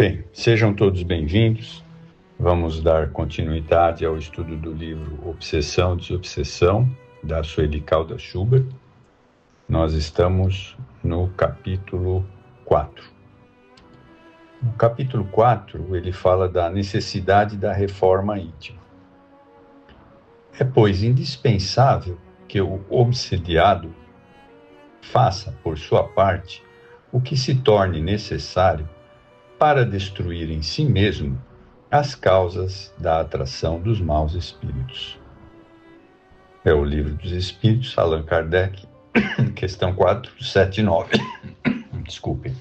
Bem, sejam todos bem-vindos. Vamos dar continuidade ao estudo do livro Obsessão e Desobsessão, da Sueli Caldas Schubert. Nós estamos no capítulo 4. No capítulo 4, ele fala da necessidade da reforma íntima. É, pois, indispensável que o obsediado faça, por sua parte, o que se torne necessário para destruir em si mesmo as causas da atração dos maus espíritos. É o Livro dos Espíritos, Allan Kardec, questão 479. Desculpem.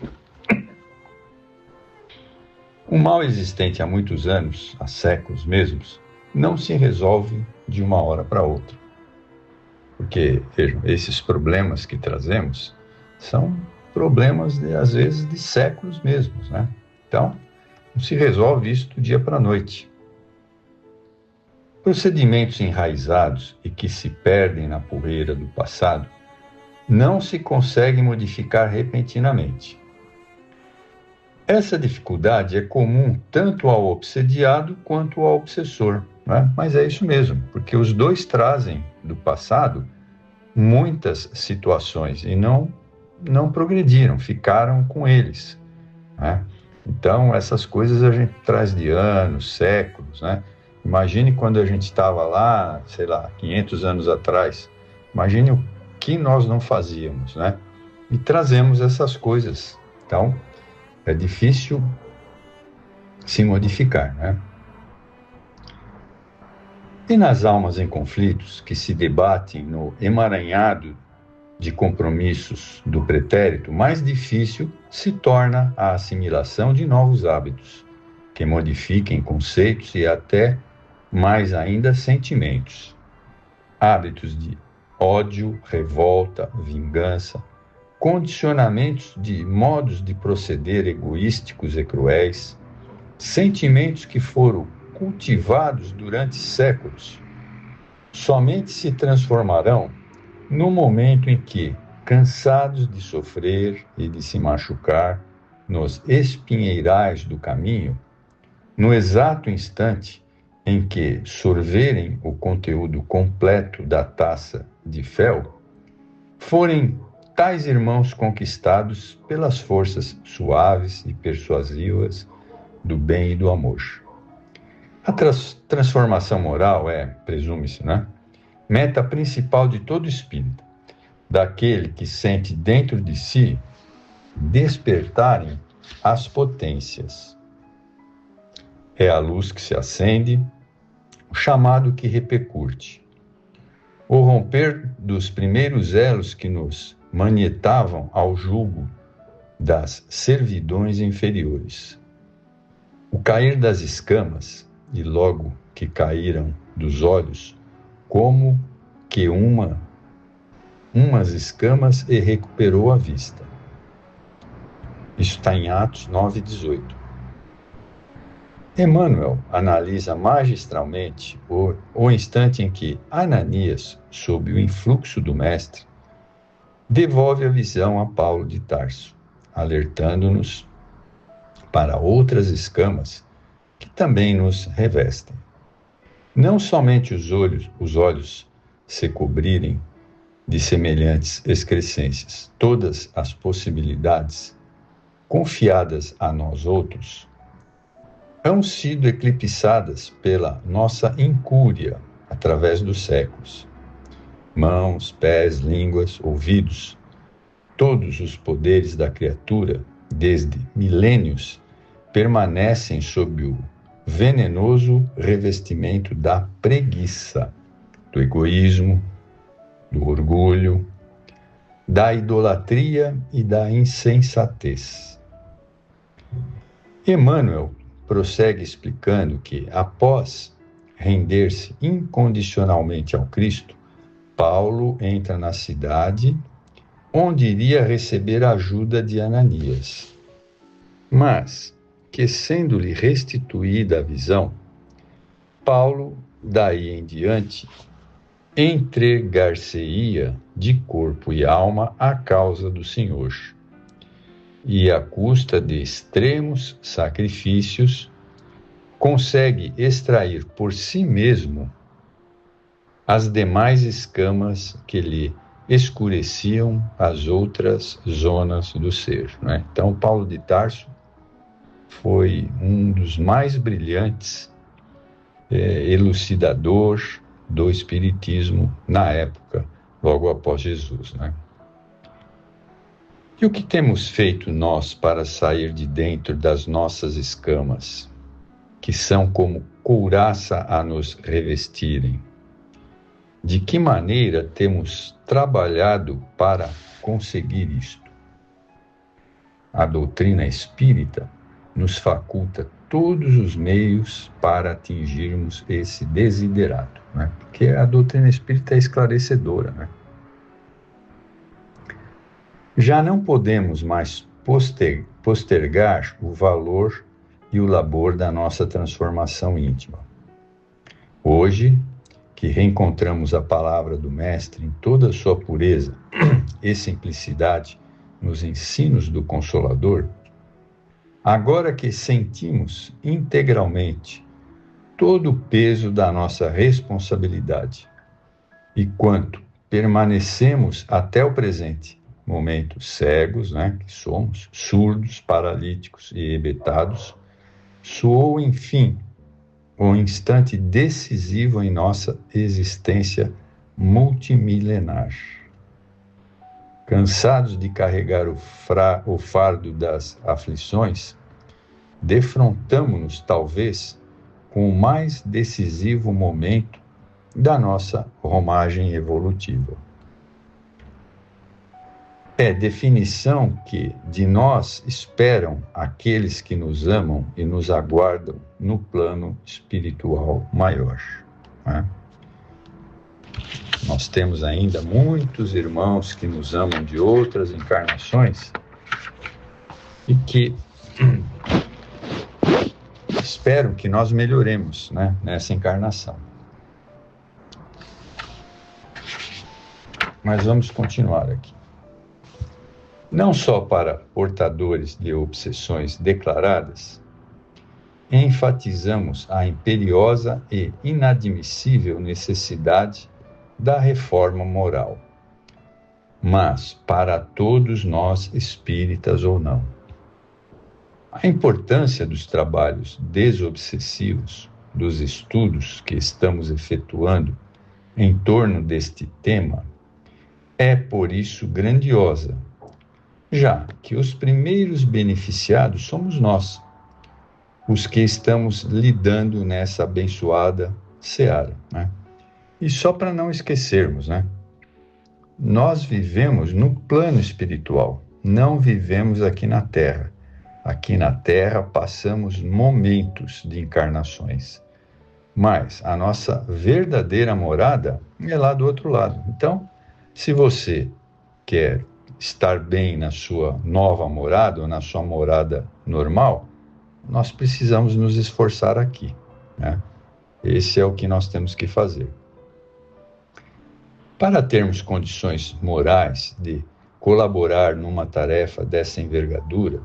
O mal existente há muitos anos, há séculos mesmos, não se resolve de uma hora para outra. Porque, vejam, esses problemas que trazemos são problemas, às vezes, de séculos mesmos, né? Então, não se resolve isso do dia para a noite. Procedimentos enraizados e que se perdem na poeira do passado não se conseguem modificar repentinamente. Essa dificuldade é comum tanto ao obsediado quanto ao obsessor, né? Mas é isso mesmo, porque os dois trazem do passado muitas situações e não progrediram, ficaram com eles, né? Então, essas coisas a gente traz de anos, séculos, né? Imagine quando a gente estava lá, 500 anos atrás. Imagine o que nós não fazíamos, né? E trazemos essas coisas. Então, é difícil se modificar, né? E nas almas em conflitos que se debatem no emaranhado de compromissos do pretérito, mais difícil se torna a assimilação de novos hábitos, que modifiquem conceitos e até, mais ainda, sentimentos. Hábitos de ódio, revolta, vingança, condicionamentos de modos de proceder egoísticos e cruéis, sentimentos que foram cultivados durante séculos, somente se transformarão no momento em que, cansados de sofrer e de se machucar nos espinheirais do caminho, no exato instante em que sorverem o conteúdo completo da taça de fel, forem tais irmãos conquistados pelas forças suaves e persuasivas do bem e do amor. A transformação moral é, presume-se, né, meta principal de todo espírito, daquele que sente dentro de si despertarem as potências. É a luz que se acende, o chamado que repercute, o romper dos primeiros elos que nos manietavam ao jugo das servidões inferiores, o cair das escamas, e logo que caíram dos olhos, como que umas escamas e recuperou a vista. Isso está em Atos 9:18. Emmanuel analisa magistralmente o instante em que Ananias, sob o influxo do Mestre, devolve a visão a Paulo de Tarso, alertando-nos para outras escamas que também nos revestem. Não somente os olhos se cobrirem de semelhantes excrescências, todas as possibilidades confiadas a nós outros hão sido eclipsadas pela nossa incúria através dos séculos. Mãos, pés, línguas, ouvidos, todos os poderes da criatura, desde milênios, permanecem sob o venenoso revestimento da preguiça, do egoísmo, do orgulho, da idolatria e da insensatez. Emmanuel prossegue explicando que, após render-se incondicionalmente ao Cristo, Paulo entra na cidade onde iria receber a ajuda de Ananias. Mas que, sendo-lhe restituída a visão, Paulo, daí em diante, entregar-se-ia de corpo e alma à causa do Senhor. e, à custa de extremos sacrifícios, consegue extrair por si mesmo as demais escamas que lhe escureciam as outras zonas do ser, né? Então, Paulo de Tarso foi um dos mais brilhantes elucidador do Espiritismo na época, logo após Jesus, né? E o que temos feito nós para sair de dentro das nossas escamas, que são como couraça a nos revestirem? De que maneira temos trabalhado para conseguir isto? A doutrina espírita nos faculta todos os meios para atingirmos esse desiderato, né? Porque a doutrina espírita é esclarecedora, né? Já não podemos mais postergar o valor e o labor da nossa transformação íntima. Hoje, que reencontramos a palavra do Mestre em toda a sua pureza e simplicidade nos ensinos do Consolador, agora que sentimos integralmente todo o peso da nossa responsabilidade e quanto permanecemos até o presente momento cegos, né, que somos, surdos, paralíticos e hebetados, soou, enfim, um instante decisivo em nossa existência multimilenar. Cansados de carregar o fardo das aflições, defrontamo-nos, talvez, com o mais decisivo momento da nossa romagem evolutiva. É definição que de nós esperam aqueles que nos amam e nos aguardam no plano espiritual maior, né? Nós temos ainda muitos irmãos que nos amam de outras encarnações e que esperam que nós melhoremos, né, nessa encarnação. Mas vamos continuar aqui. Não só para portadores de obsessões declaradas, enfatizamos a imperiosa e inadmissível necessidade da reforma moral, mas para todos nós, espíritas ou não. A importância dos trabalhos desobsessivos, dos estudos que estamos efetuando em torno deste tema, é por isso grandiosa, já que os primeiros beneficiados somos nós, os que estamos lidando nessa abençoada seara, né? E só para não esquecermos, né? Nós vivemos no plano espiritual, não vivemos aqui na Terra. Aqui na Terra passamos momentos de encarnações, mas a nossa verdadeira morada é lá do outro lado. Então, se você quer estar bem na sua nova morada ou na sua morada normal, nós precisamos nos esforçar aqui, né? Esse é o que nós temos que fazer. Para termos condições morais de colaborar numa tarefa dessa envergadura,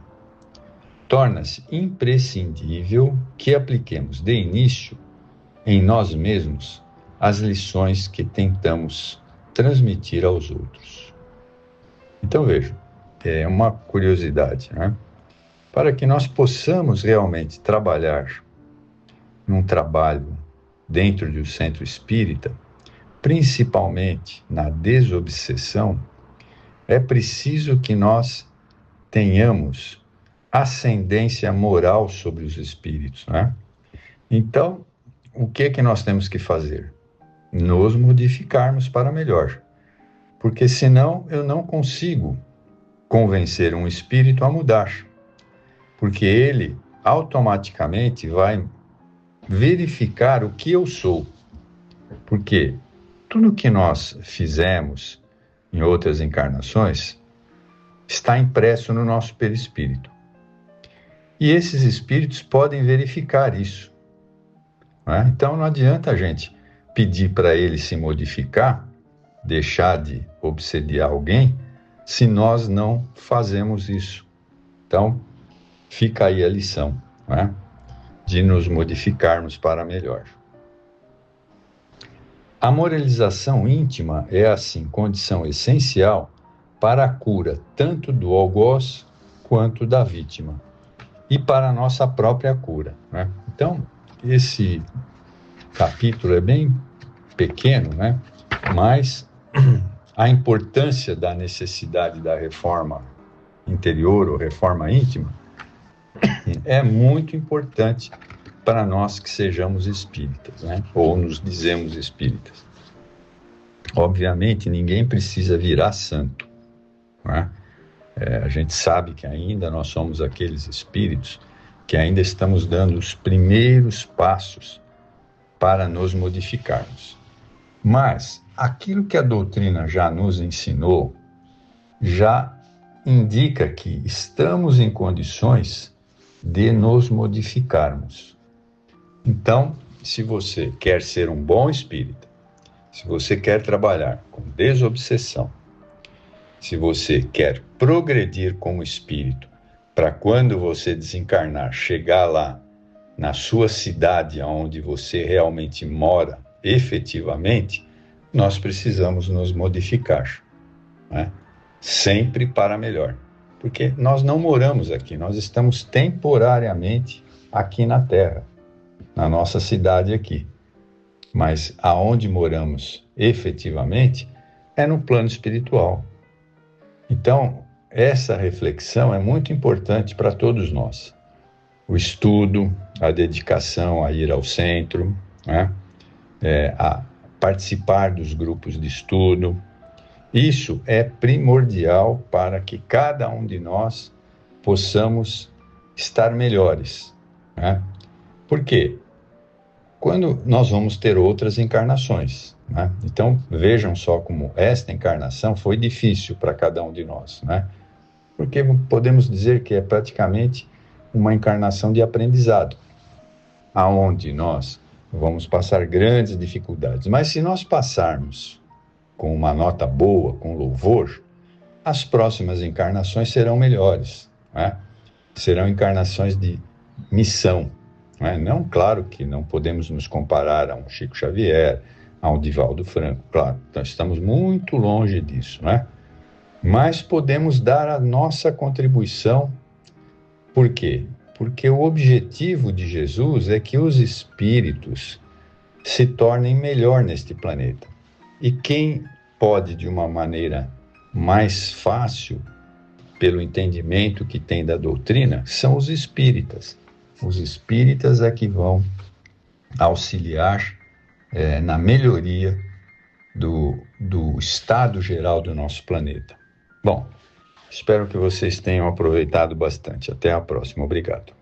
torna-se imprescindível que apliquemos de início em nós mesmos as lições que tentamos transmitir aos outros. Então vejam, é uma curiosidade, né? Para que nós possamos realmente trabalhar num trabalho dentro do centro espírita, principalmente na desobsessão, é preciso que nós tenhamos ascendência moral sobre os espíritos, né? Então, o que é que nós temos que fazer? Nos modificarmos para melhor. Porque senão eu não consigo convencer um espírito a mudar. Porque ele automaticamente vai verificar o que eu sou. Porque tudo que nós fizemos em outras encarnações está impresso no nosso perispírito. E esses espíritos podem verificar isso, né? Então não adianta a gente pedir para ele se modificar, deixar de obsediar alguém, se nós não fazemos isso. Então, fica aí a lição, né, de nos modificarmos para melhor. A moralização íntima é, assim, condição essencial para a cura tanto do algoz quanto da vítima e para a nossa própria cura, né? Então, esse capítulo é bem pequeno, né? Mas a importância da necessidade da reforma interior ou reforma íntima é muito importante para nós que sejamos espíritas, né? Ou nos dizemos espíritas. Obviamente, ninguém precisa virar santo, né? A gente sabe que ainda nós somos aqueles espíritos que ainda estamos dando os primeiros passos para nos modificarmos. Mas aquilo que a doutrina já nos ensinou já indica que estamos em condições de nos modificarmos. Então, se você quer ser um bom espírita, se você quer trabalhar com desobsessão, se você quer progredir como espírito, para quando você desencarnar, chegar lá na sua cidade onde você realmente mora, efetivamente, nós precisamos nos modificar, né? Sempre para melhor. Porque nós não moramos aqui, nós estamos temporariamente aqui na Terra, na nossa cidade aqui. Mas aonde moramos efetivamente é no plano espiritual. Então, essa reflexão é muito importante para todos nós. O estudo, a dedicação a ir ao centro, né? A participar dos grupos de estudo. Isso é primordial para que cada um de nós possamos estar melhores, né? Por quê? Quando nós vamos ter outras encarnações, né? Então, vejam só como esta encarnação foi difícil para cada um de nós, né? Porque podemos dizer que é praticamente uma encarnação de aprendizado, aonde nós vamos passar grandes dificuldades. Mas se nós passarmos com uma nota boa, com louvor, as próximas encarnações serão melhores, né? Serão encarnações de missão, né? Não, claro que não podemos nos comparar a um Chico Xavier, a um Divaldo Franco, claro, nós estamos muito longe disso, né? Mas podemos dar a nossa contribuição. Por quê? Porque o objetivo de Jesus é que os espíritos se tornem melhor neste planeta. E quem pode, de uma maneira mais fácil, pelo entendimento que tem da doutrina, são os espíritas. Os espíritas é que vão auxiliar na melhoria do estado geral do nosso planeta. Bom, espero que vocês tenham aproveitado bastante. Até a próxima. Obrigado.